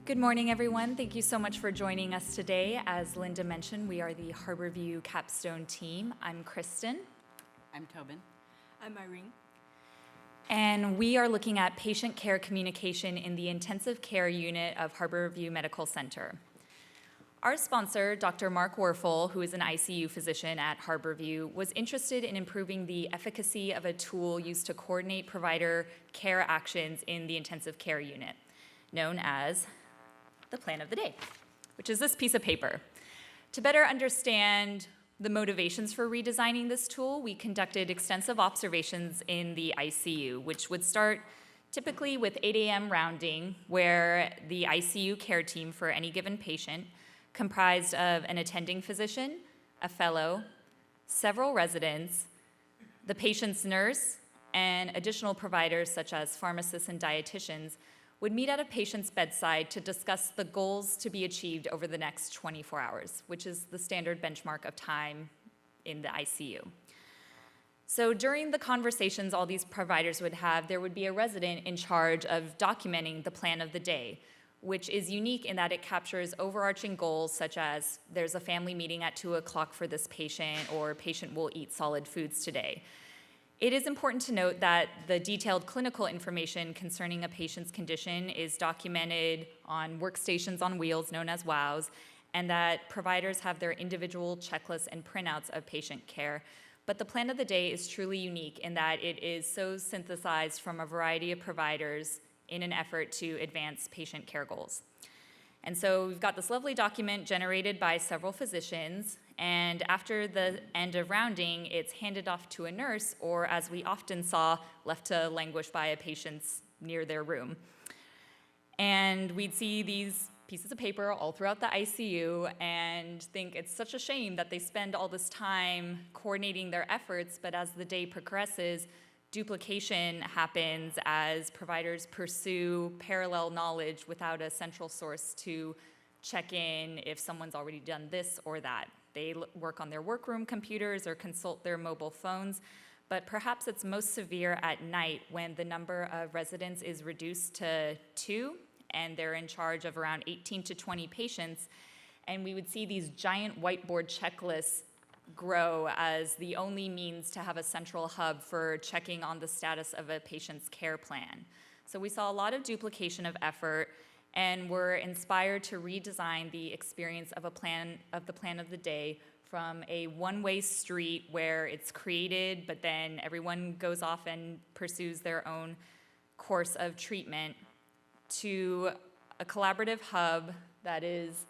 Good morning, everyone. Thank you so much for joining us today. As Linda mentioned, we are the Harborview Capstone team. I'm Kristen. I'm Tobin. I'm Irene. And we are looking at patient care communication in the intensive care unit of Harborview Medical Center. Our sponsor, Dr. Mark Werfel, who is an ICU physician at Harborview, was interested in improving the efficacy of a tool used to coordinate provider care actions in the intensive care unit, known as the plan of the day, which is this piece of paper. To better understand the motivations for redesigning this tool, we conducted extensive observations in the ICU, which would start typically with 8 a.m. rounding, where the ICU care team for any given patient comprised of an attending physician, a fellow, several residents, the patient's nurse, and additional providers such as pharmacists and dietitians would meet at a patient's bedside to discuss the goals to be achieved over the next 24 hours, which is the standard benchmark of time in the ICU. So during the conversations all these providers would have, there would be a resident in charge of documenting the plan of the day, which is unique in that it captures overarching goals such as there's a family meeting at 2 o'clock for this patient, or patient will eat solid foods today. It is important to note that the detailed clinical information concerning a patient's condition is documented on workstations on wheels known as WOWs, and that providers have their individual checklists and printouts of patient care. But the plan of the day is truly unique in that it is so synthesized from a variety of providers in an effort to advance patient care goals. And so we've got this lovely document generated by several physicians, and after the end of rounding, it's handed off to a nurse, or as we often saw, left to languish by a patient's near their room. And we'd see these pieces of paper all throughout the ICU and think it's such a shame that they spend all this time coordinating their efforts, but as the day progresses, duplication happens as providers pursue parallel knowledge without a central source to check in if someone's already done this or that. They work on their workroom computers or consult their mobile phones, but perhaps it's most severe at night when the number of residents is reduced to 2 and they're in charge of around 18 to 20 patients, and we would see these giant whiteboard checklists grow as the only means to have a central hub for checking on the status of a patient's care plan. So we saw a lot of duplication of effort, and were inspired to redesign the experience of the plan of the day from a one-way street where it's created, but then everyone goes off and pursues their own course of treatment, to a collaborative hub that is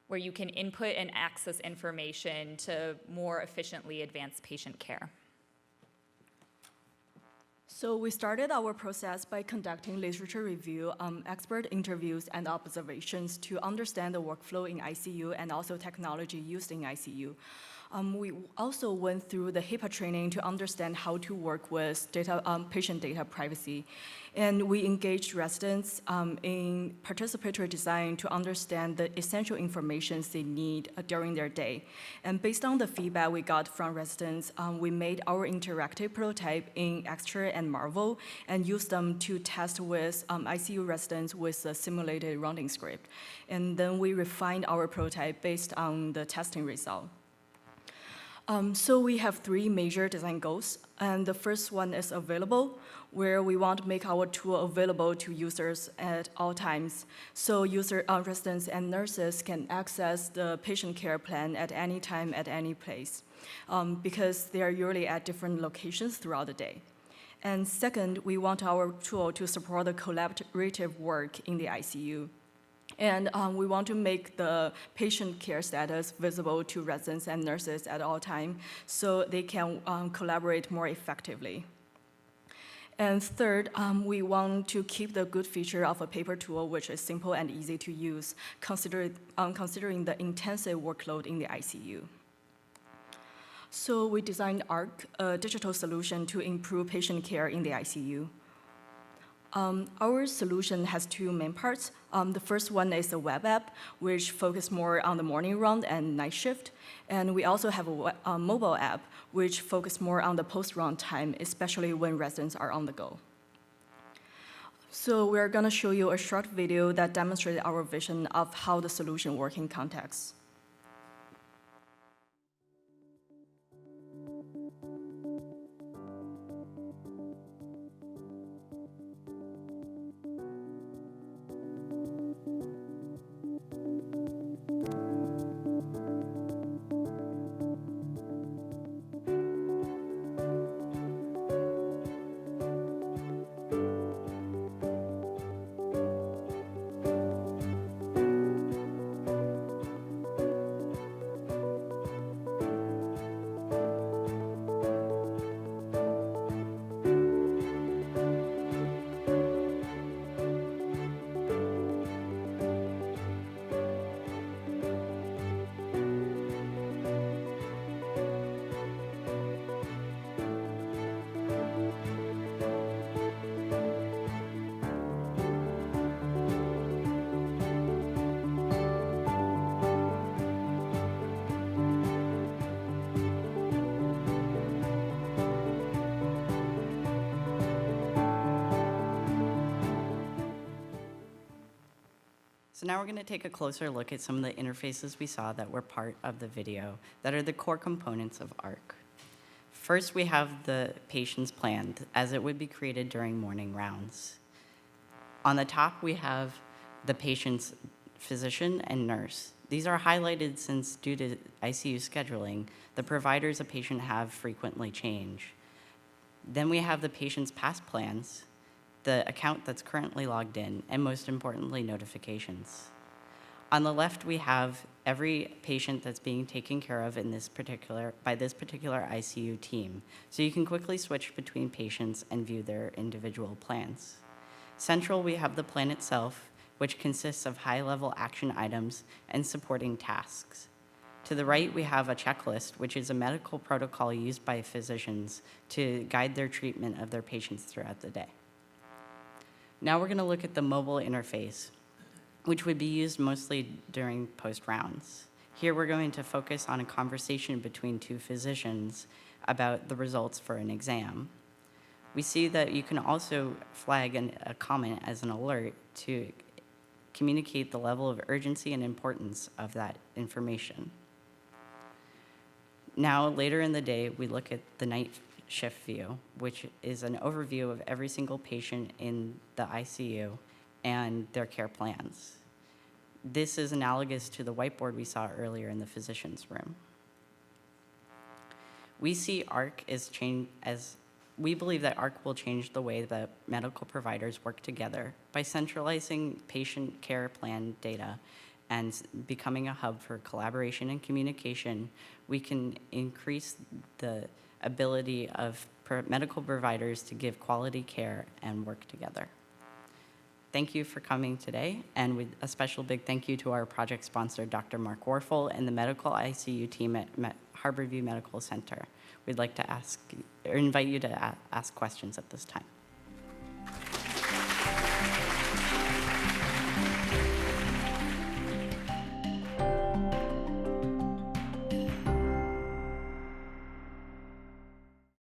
where you can input and access information to more efficiently advance patient care. So we started our process by conducting literature review, expert interviews, and observations to understand the workflow in ICU and also technology used in ICU. We also went through the HIPAA training to understand how to work with patient data privacy. And we engaged residents in participatory design to understand the essential information they need during their day. And based on the feedback we got from residents, we made our interactive prototype in Extra and Marvel and used them to test with ICU residents with a simulated rounding script. And then we refined our prototype based on the testing result. So we have 3 major design goals, and the first one is available, where we want to make our tool available to users at all times, so residents and nurses can access the patient care plan at any time, at any place, because they are usually at different locations throughout the day. And second, we want our tool to support the collaborative work in the ICU. And we want to make the patient care status visible to residents and nurses at all times so they can collaborate more effectively. And third, we want to keep the good feature of a paper tool, which is simple and easy to use, considering the intensive workload in the ICU. So we designed ARC, a digital solution to improve patient care in the ICU. Our solution has 2 main parts. The first one is a web app, which focuses more on the morning round and night shift. And we also have a mobile app, which focuses more on the post-round time, especially when residents are on the go. So we're going to show you a short video that demonstrates our vision of how the solution works in context. So now we're going to take a closer look at some of the interfaces we saw that were part of the video that are the core components of ARC. First, we have the patient's plan as it would be created during morning rounds. On the top, we have the patient's physician and nurse. These are highlighted since, due to ICU scheduling, the providers a patient have frequently change. Then we have the patient's past plans, the account that's currently logged in, and most importantly, notifications. On the left, we have every patient that's being taken care of by this particular ICU team, so you can quickly switch between patients and view their individual plans. Central, we have the plan itself, which consists of high-level action items and supporting tasks. To the right, we have a checklist, which is a medical protocol used by physicians to guide their treatment of their patients throughout the day. Now we're going to look at the mobile interface, which would be used mostly during post-rounds. Here we're going to focus on a conversation between two physicians about the results for an exam. We see that you can also flag a comment as an alert to communicate the level of urgency and importance of that information. Now, later in the day, we look at the night shift view, which is an overview of every single patient in the ICU and their care plans. This is analogous to the whiteboard we saw earlier in the physician's room. We see ARC we believe that ARC will change the way that medical providers work together by centralizing patient care plan data and becoming a hub for collaboration and communication. We can increase the ability of medical providers to give quality care and work together. Thank you for coming today, and with a special big thank you to our project sponsor, Dr. Mark Warfel, and the medical ICU team at Harborview Medical Center. We'd like to invite you to ask questions at this time.